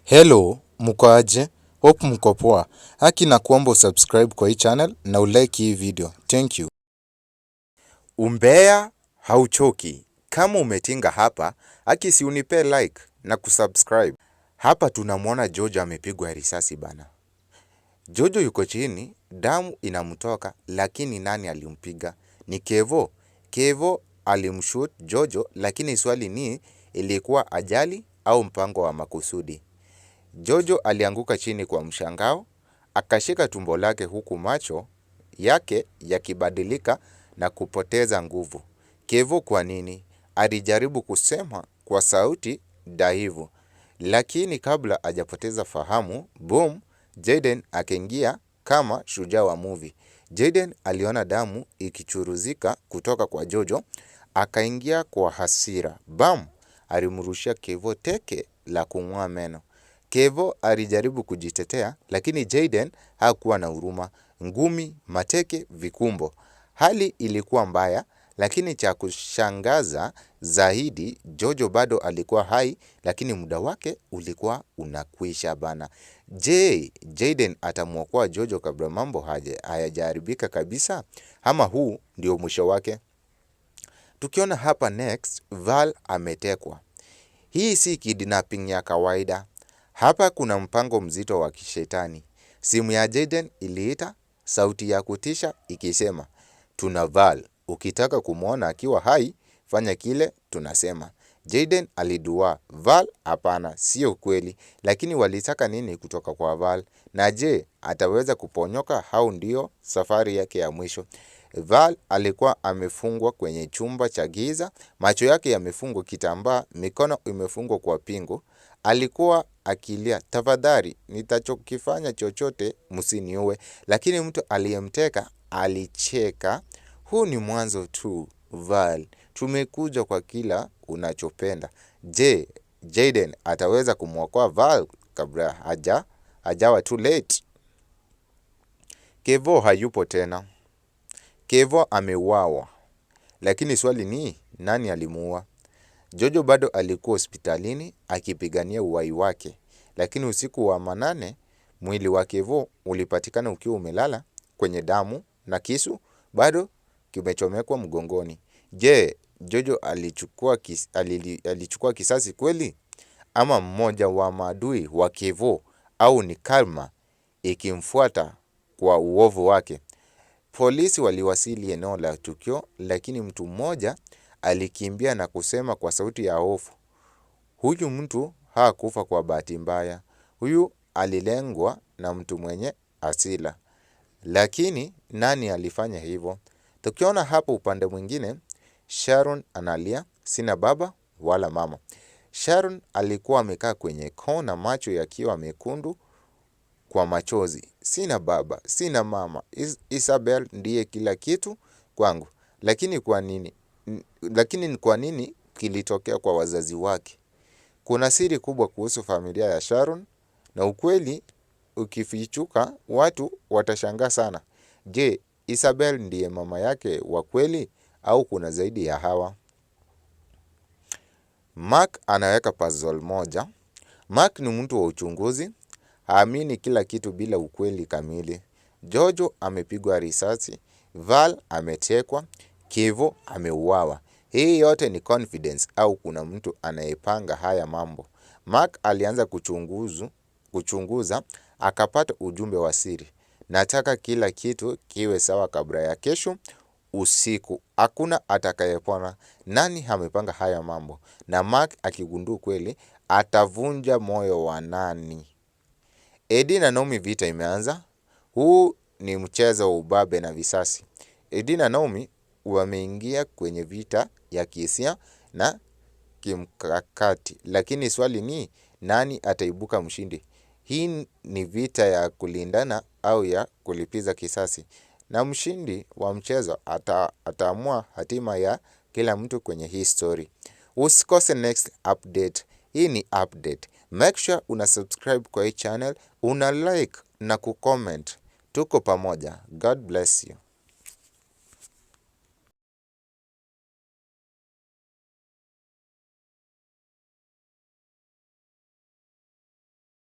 Hello, mko aje? Hope mko poa. Haki na kuomba subscribe kwa hii channel na ulike hii video. Thank you. Umbea hauchoki. Kama umetinga hapa, haki si unipe like na kusubscribe. Hapa tunamwona Jojo amepigwa risasi bana. Jojo yuko chini, damu inamtoka, lakini nani alimpiga? Ni Kevo. Kevo alimshoot Jojo, lakini swali ni ilikuwa ajali au mpango wa makusudi. Jojo alianguka chini kwa mshangao, akashika tumbo lake huku macho yake yakibadilika na kupoteza nguvu. Kevo kwa nini? Alijaribu kusema kwa sauti dhaifu. Lakini kabla hajapoteza fahamu, boom, Jaden akaingia kama shujaa wa movie. Jaden aliona damu ikichuruzika kutoka kwa Jojo, akaingia kwa hasira. Bam, alimrushia Kevo teke la kung'oa meno. Kevo alijaribu kujitetea, lakini Jaden hakuwa na huruma. Ngumi, mateke, vikumbo. Hali ilikuwa mbaya, lakini cha kushangaza zaidi, Jojo bado alikuwa hai, lakini muda wake ulikuwa unakwisha bana. Je, Jaden atamuokoa Jojo kabla mambo hayajaharibika kabisa? Ama huu ndio mwisho wake? Tukiona hapa next, Val ametekwa. Hii si kidnapping ya kawaida. Hapa kuna mpango mzito wa kishetani. Simu ya Jaden iliita, sauti ya kutisha ikisema, tuna Val, ukitaka kumwona akiwa hai, fanya kile tunasema. Jaden alidua, Val hapana, sio kweli, lakini walitaka nini kutoka kwa Val? Na je, ataweza kuponyoka au ndio safari yake ya mwisho? Val alikuwa amefungwa kwenye chumba cha giza, macho yake yamefungwa kitambaa, mikono imefungwa kwa pingu. Alikuwa akilia, tafadhali nitachokifanya chochote msiniue, lakini mtu aliyemteka alicheka. Huu ni mwanzo tu, Val. Tumekuja kwa kila unachopenda. Je, Jaden ataweza kumwokoa Val kabla hajawa too late? Kevo hayupo tena. Kevo ameuawa. Lakini swali ni nani alimuua? Jojo bado alikuwa hospitalini akipigania uhai wake. Lakini usiku wa manane, mwili wa Kevo ulipatikana ukiwa umelala kwenye damu na kisu bado kimechomekwa mgongoni. Je, Jojo alichukua kisasi kweli? Ama mmoja wa maadui wa Kevo, au ni karma ikimfuata kwa uovu wake? Polisi waliwasili eneo la tukio, lakini mtu mmoja alikimbia na kusema kwa sauti ya hofu, huyu mtu hakufa kwa bahati mbaya. Huyu alilengwa na mtu mwenye hasira. Lakini nani alifanya hivyo? Tukiona hapo upande mwingine, Sharon analia, sina baba wala mama. Sharon alikuwa amekaa kwenye kona, macho yakiwa mekundu kwa machozi. Sina baba, sina mama. Isabel ndiye kila kitu kwangu. Lakini ni kwa nini kilitokea kwa wazazi wake? Kuna siri kubwa kuhusu familia ya Sharon, na ukweli ukifichuka watu watashangaa sana. Je, Isabel ndiye mama yake wa kweli au kuna zaidi ya hawa? Mark anaweka puzzle moja. Mark ni mtu wa uchunguzi, haamini kila kitu bila ukweli kamili. Jojo amepigwa risasi, Val ametekwa, Kevo ameuawa. Hii yote ni confidence au kuna mtu anayepanga haya mambo? Mark alianza kuchunguza, akapata ujumbe wa siri. Nataka kila kitu kiwe sawa kabla ya kesho usiku. Hakuna atakayepona. Nani amepanga haya mambo? Na Mark akigundua kweli, atavunja moyo wa nani? Eddie na Naomi, vita imeanza. Huu ni mchezo wa ubabe na visasi. Eddie na Naomi wameingia kwenye vita ya kihisia na kimkakati. Lakini swali ni nani ataibuka mshindi? Hii ni vita ya kulindana au ya kulipiza kisasi? Na mshindi wa mchezo ataamua hatima ya kila mtu kwenye hii story. Usikose next update. Hii ni update. Make sure una subscribe kwa hii channel, una like na kucomment. Tuko pamoja. God bless you.